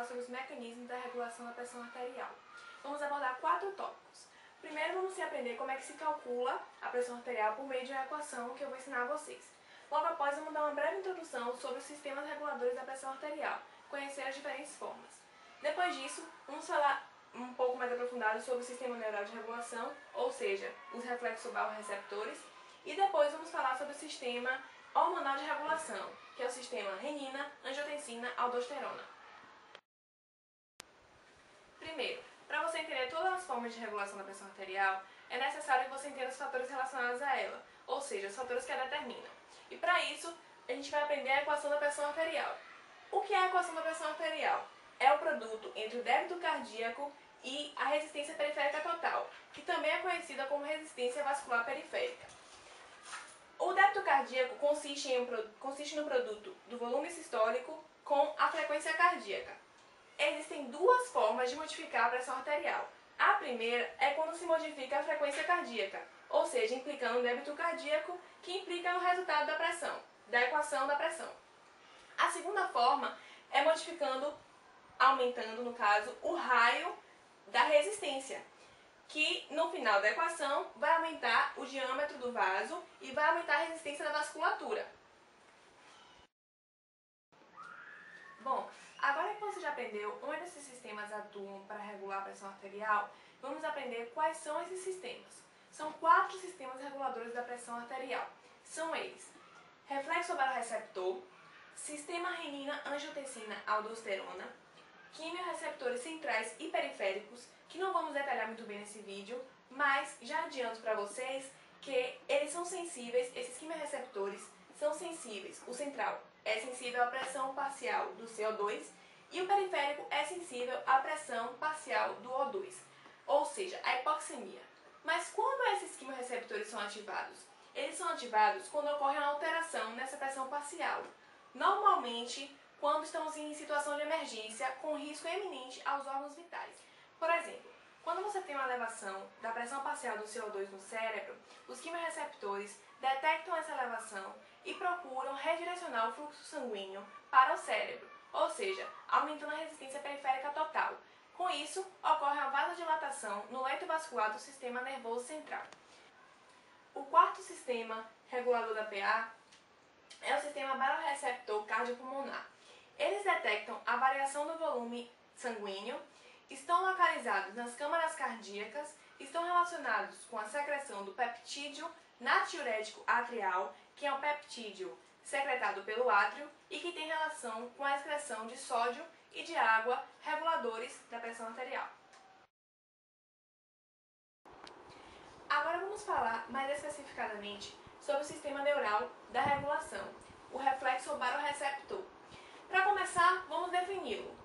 falar sobre os mecanismos da regulação da pressão arterial. Vamos abordar 4 tópicos. Primeiro, vamos aprender como é que se calcula a pressão arterial por meio de uma equação que eu vou ensinar a vocês. Logo após, vamos dar uma breve introdução sobre os sistemas reguladores da pressão arterial, conhecer as diferentes formas. Depois disso, vamos falar um pouco mais aprofundado sobre o sistema neural de regulação, ou seja, os reflexobarorreceptores, e depois vamos falar sobre o sistema hormonal de regulação, que é o sistema renina, angiotensina, aldosterona. Primeiro, para você entender todas as formas de regulação da pressão arterial, é necessário que você entenda os fatores relacionados a ela, ou seja, os fatores que a determinam. E para isso, a gente vai aprender a equação da pressão arterial. O que é a equação da pressão arterial? É o produto entre o débito cardíaco e a resistência periférica total, que também é conhecida como resistência vascular periférica. O débito cardíaco consiste no produto do volume sistólico com a frequência cardíaca. Existem duas formas de modificar a pressão arterial. A primeira é quando se modifica a frequência cardíaca, ou seja, implicando o débito cardíaco, que implica no resultado da pressão, da equação da pressão. A segunda forma é aumentando, no caso, o raio da resistência, que no final da equação vai aumentar o diâmetro do vaso e vai aumentar a resistência da vasculatura. Bom, agora que você já aprendeu onde esses sistemas atuam para regular a pressão arterial, vamos aprender quais são esses sistemas. São 4 sistemas reguladores da pressão arterial. São eles: reflexobarorreceptor, sistema renina-angiotensina-aldosterona, quimiorreceptores centrais e periféricos, que não vamos detalhar muito bem nesse vídeo, mas já adianto para vocês que eles são sensíveis, esses quimiorreceptores são sensíveis. O central é sensível à pressão parcial do CO2 e o periférico é sensível à pressão parcial do O2, ou seja, a hipoxemia. Mas quando esses quimiorreceptores são ativados? Eles são ativados quando ocorre uma alteração nessa pressão parcial. Normalmente, quando estamos em situação de emergência com risco eminente aos órgãos vitais. Por exemplo, quando você tem uma elevação da pressão parcial do CO2 no cérebro, os quimiorreceptores detectam essa elevação e procuram redirecionar o fluxo sanguíneo para o cérebro, ou seja, aumentando a resistência periférica total. Com isso, ocorre uma vasodilatação no leito vascular do sistema nervoso central. O quarto sistema regulador da PA é o sistema barorreceptor cardiopulmonar. Eles detectam a variação do volume sanguíneo, estão localizados nas câmaras cardíacas, estão relacionados com a secreção do peptídeo natriurético atrial, que é um peptídeo secretado pelo átrio e que tem relação com a excreção de sódio e de água, reguladores da pressão arterial. Agora vamos falar mais especificadamente sobre o sistema neural da regulação, o reflexobarorreceptor. Para começar, vamos defini-lo.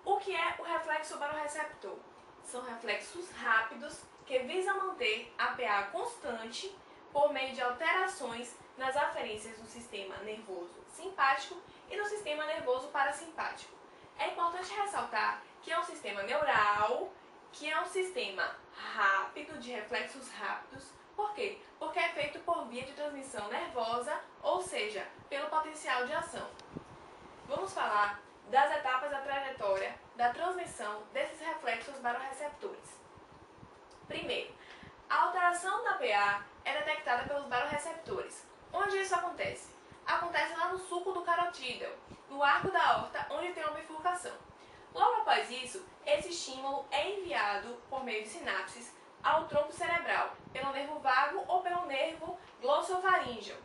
O que é o reflexobarorreceptor? São reflexos rápidos que visam manter a PA constante por meio de alterações nas aferências do sistema nervoso simpático e do sistema nervoso parasimpático. É importante ressaltar que é um sistema neural, que é um sistema rápido, de reflexos rápidos. Por quê? Porque é feito por via de transmissão nervosa, ou seja, pelo potencial de ação. Vamos falar das etapas da trajetória da transmissão desses reflexos barorreceptores. Primeiro, a alteração da PA é detectada pelos barorreceptores. Onde isso acontece? Acontece lá no sulco do carotídeo, no arco da aorta, onde tem uma bifurcação. Logo após isso, esse estímulo é enviado por meio de sinapses ao tronco cerebral, pelo nervo vago ou pelo nervo glossofaríngeo.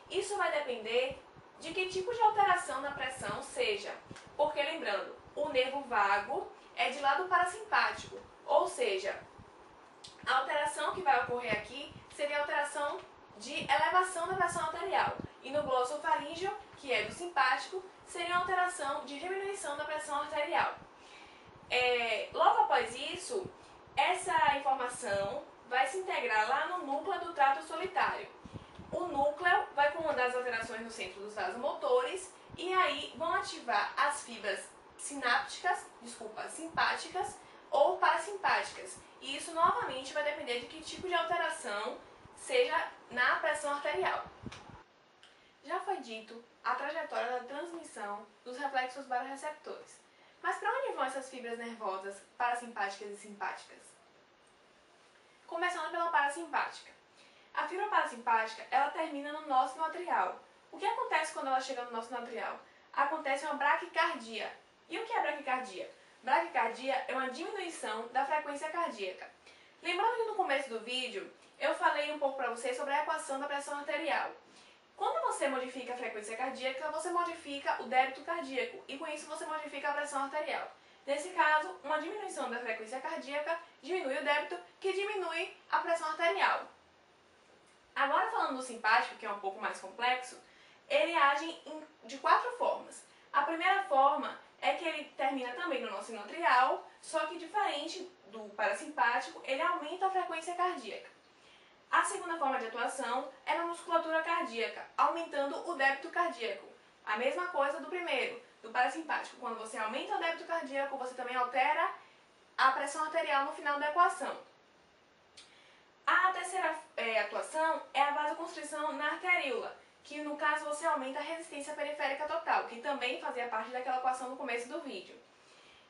Isso vai depender de que tipo de alteração na pressão seja, porque lembrando, o nervo vago é de lado parasimpático, ou seja, a alteração que vai ocorrer aqui seria a alteração de elevação da pressão arterial, e no glossofaríngeo, que é do simpático, seria uma alteração de diminuição da pressão arterial. Logo após isso, essa informação vai se integrar lá no núcleo do trato solitário. O núcleo vai comandar as alterações no centro dos vasomotores e aí vão ativar as fibras simpáticas ou parasimpáticas. E isso novamente vai depender de que tipo de alteração seja na pressão arterial. Já foi dito a trajetória da transmissão dos reflexos barorreceptores. Mas para onde vão essas fibras nervosas parasimpáticas e simpáticas? Começando pela parasimpática. A fibra parasimpática, ela termina no nó sinoatrial. O que acontece quando ela chega no nó sinoatrial? Acontece uma braquicardia. E o que é braquicardia? Braquicardia é uma diminuição da frequência cardíaca. Lembrando que no começo do vídeo, eu falei um pouco para vocês sobre a equação da pressão arterial. Quando você modifica a frequência cardíaca, você modifica o débito cardíaco e com isso você modifica a pressão arterial. Nesse caso, uma diminuição da frequência cardíaca diminui o débito, que diminui a pressão arterial. Agora falando do simpático, que é um pouco mais complexo, ele age de 4 formas. A primeira forma é que ele termina também no nó sinoatrial, só que diferente do parasimpático, ele aumenta a frequência cardíaca. A segunda forma de atuação é na musculatura cardíaca, aumentando o débito cardíaco. A mesma coisa do primeiro, do parasimpático. Quando você aumenta o débito cardíaco, você também altera a pressão arterial no final da equação. A terceira atuação é a vasoconstrição na arteríola, que no caso você aumenta a resistência periférica total, que também fazia parte daquela equação no começo do vídeo.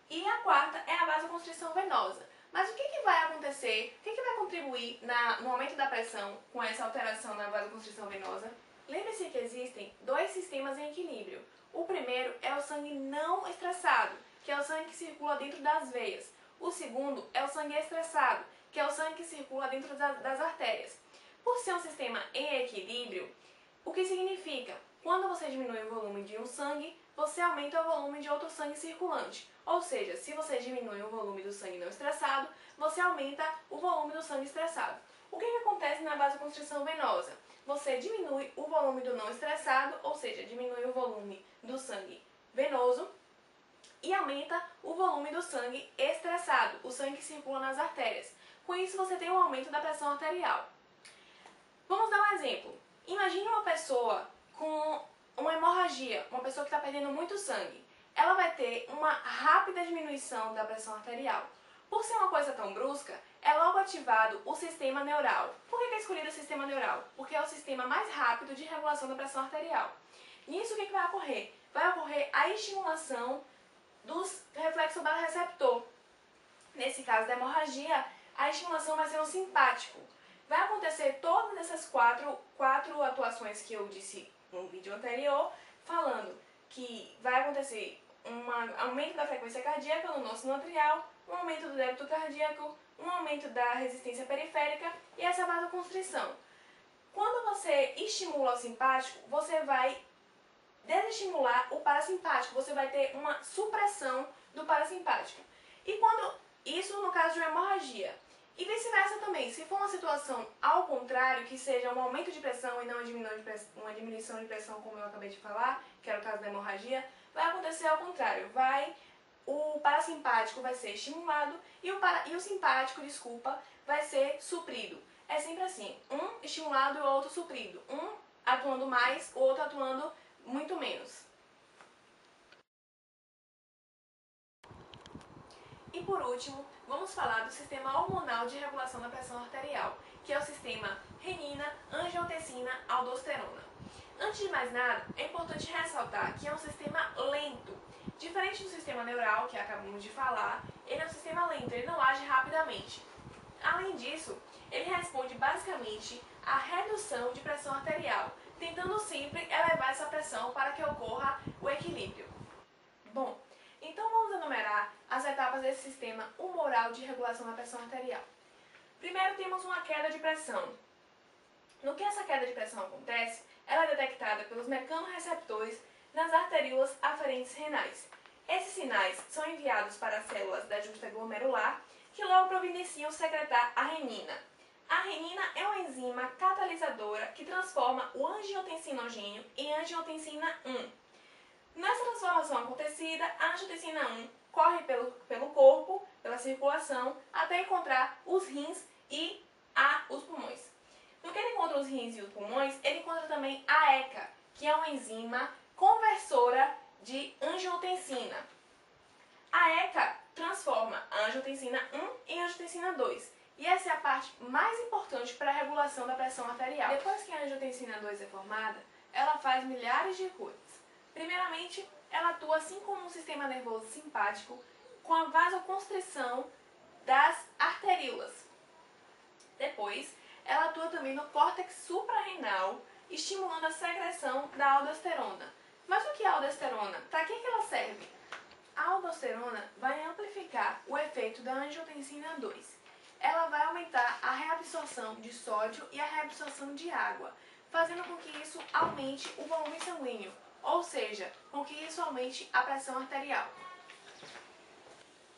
E a quarta é a vasoconstrição venosa. Mas o que vai acontecer, o que vai contribuir no aumento da pressão com essa alteração na vasoconstrição venosa? Lembre-se que existem 2 sistemas em equilíbrio. O primeiro é o sangue não estressado, que é o sangue que circula dentro das veias. O segundo é o sangue estressado, que é o sangue que circula dentro das artérias. Por ser um sistema em equilíbrio, o que significa? Quando você diminui o volume de um sangue, você aumenta o volume de outro sangue circulante. Ou seja, se você diminui o volume do sangue não estressado, você aumenta o volume do sangue estressado. O que acontece na vasoconstrição venosa? Você diminui o volume do não estressado, ou seja, diminui o volume do sangue venoso e aumenta o volume do sangue estressado, o sangue que circula nas artérias. Com isso, você tem um aumento da pressão arterial. Vamos dar um exemplo. Imagine uma pessoa com uma hemorragia, uma pessoa que está perdendo muito sangue. Ela vai ter uma rápida diminuição da pressão arterial. Por ser uma coisa tão brusca, é logo ativado o sistema neural. Por que é escolhido o sistema neural? Porque é o sistema mais rápido de regulação da pressão arterial. Nisso, o que vai ocorrer? Vai ocorrer a estimulação dos reflexo baroreceptor. Nesse caso da hemorragia, a estimulação vai ser um simpático. Vai acontecer todas essas quatro atuações que eu disse no vídeo anterior, falando que vai acontecer um aumento da frequência cardíaca no nó sinoatrial, um aumento do débito cardíaco, um aumento da resistência periférica e essa vasoconstrição. Quando você estimula o simpático, você vai desestimular o parasimpático, você vai ter uma supressão do parasimpático. E quando isso no caso de uma hemorragia. E vice-versa também, se for uma situação ao contrário, que seja um aumento de pressão e não uma diminuição de pressão, como eu acabei de falar, que era o caso da hemorragia, vai acontecer ao contrário. O parasimpático vai ser estimulado e o simpático, vai ser suprido. É sempre assim, um estimulado e o outro suprido. Um atuando mais, o outro atuando muito menos. E por último, vamos falar do sistema hormonal de regulação da pressão arterial, que é o sistema renina, angiotensina, aldosterona. Antes de mais nada, é importante ressaltar que é um sistema lento. Diferente do sistema neural, que acabamos de falar, ele é um sistema lento, ele não age rapidamente. Além disso, ele responde basicamente à redução de pressão arterial, tentando sempre elevar essa pressão para que ocorra o equilíbrio. Bom, então vamos enumerar as etapas desse sistema humoral de regulação da pressão arterial. Primeiro temos uma queda de pressão. No que essa queda de pressão acontece, ela é detectada pelos mecanorreceptores nas arteríolas aferentes renais. Esses sinais são enviados para as células da justa glomerular, que logo providenciam secretar a renina. A renina é uma enzima catalisadora que transforma o angiotensinogênio em angiotensina 1. Nessa transformação acontecida, a angiotensina 1 corre pelo corpo, pela circulação, até encontrar os rins e os pulmões. No que ele encontra os rins e os pulmões, ele encontra também a ECA, que é uma enzima conversora de angiotensina. A ECA transforma a angiotensina 1 em angiotensina 2. E essa é a parte mais importante para a regulação da pressão arterial. Depois que a angiotensina 2 é formada, ela faz milhares de coisas. Primeiramente, ela atua assim como um sistema nervoso simpático com a vasoconstrição das arteríolas. Depois, ela atua também no córtex suprarrenal, estimulando a secreção da aldosterona. Mas o que é a aldosterona? Para que ela serve? A aldosterona vai amplificar o efeito da angiotensina 2. Ela vai aumentar a reabsorção de sódio e a reabsorção de água, fazendo com que isso aumente o volume sanguíneo, ou seja, com que isso aumente a pressão arterial.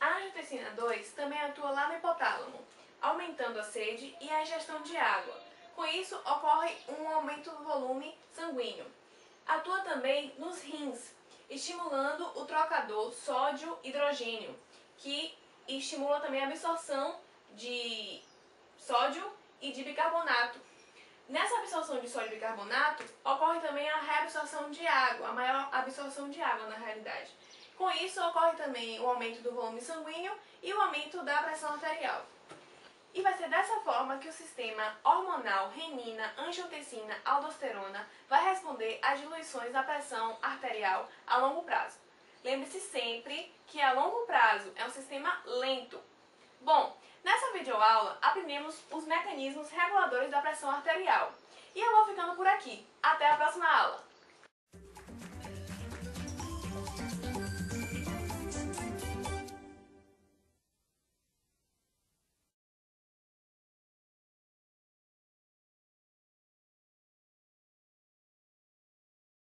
A angiotensina 2 também atua lá no hipotálamo, aumentando a sede e a ingestão de água. Com isso, ocorre um aumento do volume sanguíneo. Atua também nos rins, estimulando o trocador sódio-hidrogênio, que estimula também a absorção de sódio e de bicarbonato. Nessa absorção de sódio e bicarbonato, ocorre também a reabsorção de água, a maior absorção de água na realidade. Com isso, ocorre também o aumento do volume sanguíneo e o aumento da pressão arterial. E vai ser dessa forma que o sistema hormonal renina, angiotensina, aldosterona vai responder às diluições da pressão arterial a longo prazo. Lembre-se sempre que a longo prazo é um sistema lento. Bom, nessa videoaula aprendemos os mecanismos reguladores da pressão arterial. E eu vou ficando por aqui. Até a próxima aula!